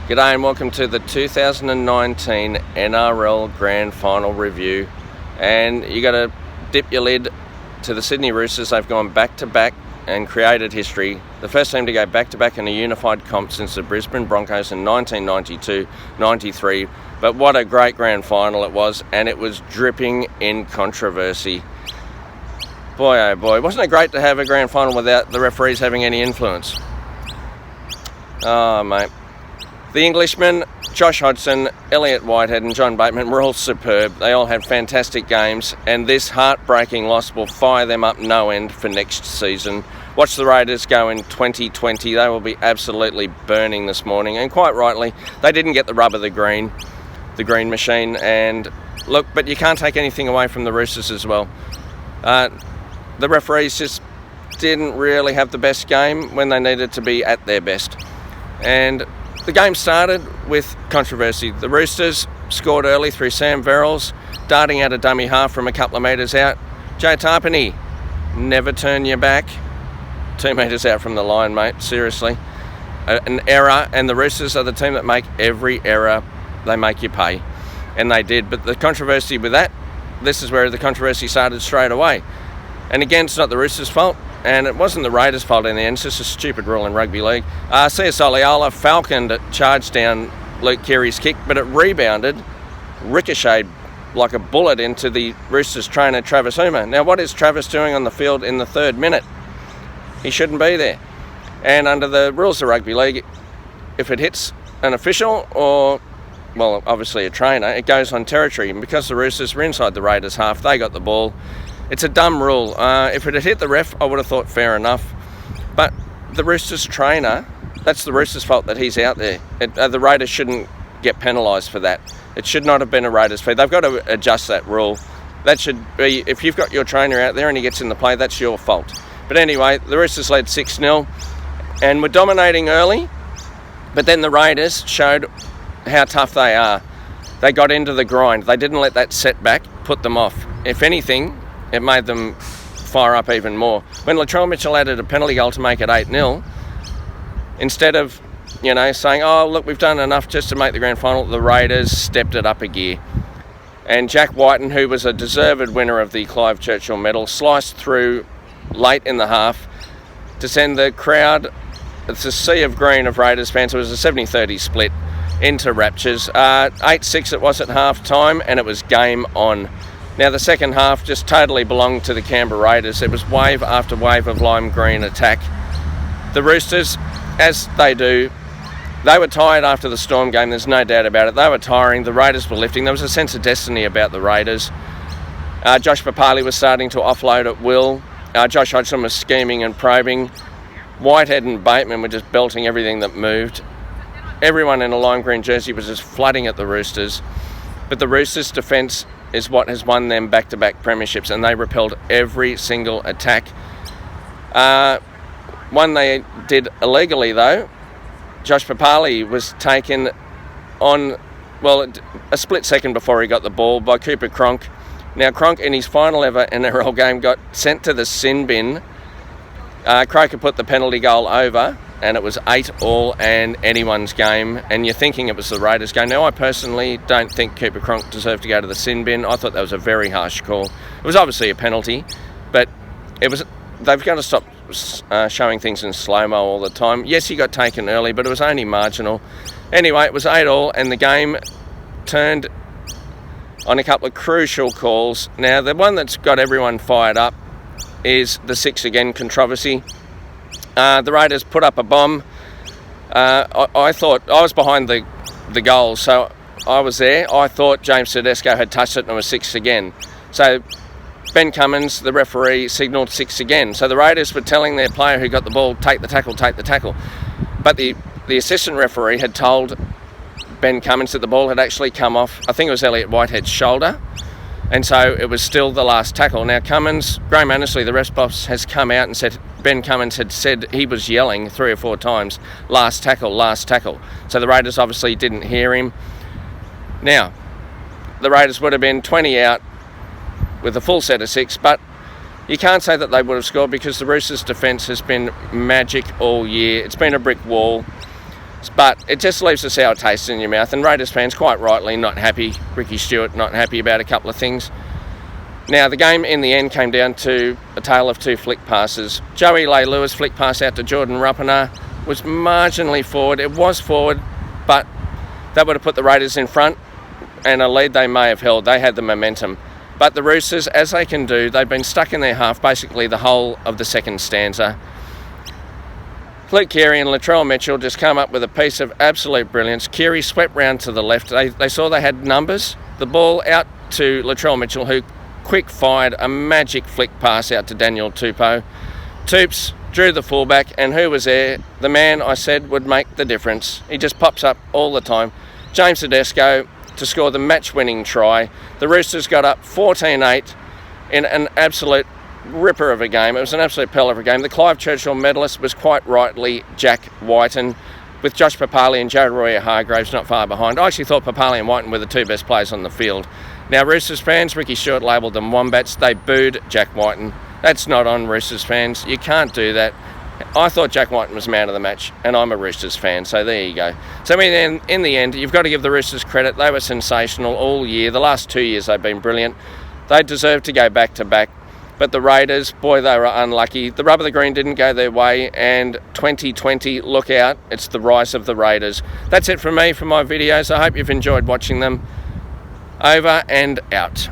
G'day and welcome to the 2019 NRL Grand Final review. And you got to dip your lid to the Sydney Roosters. They've gone back to back and created history. The first team to go back to back in a unified comp since the Brisbane Broncos in 1992-93. But what a great grand final it was, and it was dripping in controversy. Boy oh boy, wasn't it great to have a grand final without the referees having any influence? Oh mate. The Englishmen, Josh Hodgson, Elliott Whitehead and John Bateman were all superb. They all had fantastic games, and this heartbreaking loss will fire them up no end for next season. Watch the Raiders go in 2020. They will be absolutely burning this morning, and quite rightly. They didn't get the rub of the green machine, and look, but you can't take anything away from the Roosters as well. The referees just didn't really have the best game when they needed to be at their best. And the game started with controversy. The Roosters scored early through Sam Verrills, darting out a dummy half from a couple of metres out. Joe Tarpany, never turn your back. 2 metres out from the line, mate, seriously. An error, and the Roosters are the team that make every error, they make you pay. And they did, but the controversy with that, this is where the controversy started straight away. And again, it's not the Roosters' fault. And it wasn't the Raiders' fault in the end. It's just a stupid rule in rugby league. Soliola falconed it, charged down Luke Keary's kick, but it rebounded, ricocheted like a bullet into the Roosters trainer, Travis Hoomer. Now, what is Travis doing on the field in the 3rd minute? He shouldn't be there. And under the rules of rugby league, if it hits an official or, well, obviously a trainer, it goes on territory. And because the Roosters were inside the Raiders' half, they got the ball. It's a dumb rule. If it had hit the ref, I would have thought fair enough. But the Roosters trainer, that's the Roosters' fault that he's out there. The Raiders shouldn't get penalised for that. It should not have been a Raiders fee. They've got to adjust that rule. That should be, if you've got your trainer out there and he gets in the play, that's your fault. But anyway, the Roosters led 6-0 and were dominating early. But then the Raiders showed how tough they are. They got into the grind. They didn't let that setback put them off. If anything, it made them fire up even more. When Latrell Mitchell added a penalty goal to make it 8-0, instead of, saying, oh, look, we've done enough just to make the grand final, the Raiders stepped it up a gear. And Jack Whiten, who was a deserved winner of the Clive Churchill medal, sliced through late in the half to send the crowd, it's a sea of green of Raiders fans, it was a 70-30 split, into raptures. 8-6 it was at half time, and it was game on. Now, the second half just totally belonged to the Canberra Raiders. It was wave after wave of lime green attack. The Roosters, as they do, they were tired after the Storm game, there's no doubt about it. They were tiring, the Raiders were lifting. There was a sense of destiny about the Raiders. Josh Papali was starting to offload at will. Josh Hodgson was scheming and probing. Whitehead and Bateman were just belting everything that moved. Everyone in a lime green jersey was just flooding at the Roosters. But the Roosters' defence is what has won them back-to-back premierships, and they repelled every single attack. One they did illegally, though. Josh Papali was taken on, a split second before he got the ball by Cooper Cronk. Now, Cronk, in his final ever NRL game, got sent to the sin bin. Croker put the penalty goal over, and it was 8-all and anyone's game, and you're thinking it was the Raiders game. Now, I personally don't think Cooper Cronk deserved to go to the sin bin. I thought that was a very harsh call. It was obviously a penalty, but they've got to stop showing things in slow-mo all the time. Yes, he got taken early, but it was only marginal. Anyway, it was 8-all, and the game turned on a couple of crucial calls. Now, the one that's got everyone fired up is the 6 again controversy. The Raiders put up a bomb. I thought, I was behind the goal, so I was there. I thought James Tedesco had touched it and it was 6 again. So Ben Cummins, the referee, signalled 6 again. So the Raiders were telling their player who got the ball, take the tackle, take the tackle. But the assistant referee had told Ben Cummins that the ball had actually come off, I think it was Elliott Whitehead's shoulder. And so it was still the last tackle. Now Cummins, Graham Annesley, the ref boss, has come out and said Ben Cummins had said he was yelling 3 or 4 times, last tackle, last tackle. So the Raiders obviously didn't hear him. Now, the Raiders would have been 20 out with a full set of 6, but you can't say that they would have scored because the Roosters' defence has been magic all year. It's been a brick wall. But it just leaves a sour taste in your mouth, and Raiders fans quite rightly not happy. Ricky Stewart not happy about a couple of things. Now the game in the end came down to a tale of two flick passes. Joey Leilua flick pass out to Jordan Rapana was marginally forward. It was forward, but that would have put the Raiders in front, and a lead they may have held. They had the momentum. But the Roosters, as they can do, they've been stuck in their half basically the whole of the second stanza. Luke Keary and Latrell Mitchell just come up with a piece of absolute brilliance. Keary swept round to the left. They saw they had numbers. The ball out to Latrell Mitchell, who quick fired a magic flick pass out to Daniel Tupou. Tupes drew the fullback, and who was there? The man I said would make the difference. He just pops up all the time. James Tedesco to score the match-winning try. The Roosters got up 14-8 in an absolute ripper of a game. It was an absolute pearl of a game. The Clive Churchill medalist was quite rightly Jack Whiten, with Josh Papali and Joe Royer-Hargraves not far behind. I actually thought Papali and Whiten were the two best players on the field. Now, Roosters fans, Ricky Stewart labelled them Wombats. They booed Jack Whiten. That's not on Roosters fans. You can't do that. I thought Jack Whiten was man of the match, and I'm a Roosters fan, so there you go. So in the end, you've got to give the Roosters credit. They were sensational all year. The last 2 years they've been brilliant. They deserve to go back-to-back. But the Raiders, boy, they were unlucky. The rub of the green didn't go their way, and 2020, look out, it's the rise of the Raiders. That's it from me for my videos. I hope you've enjoyed watching them. Over and out.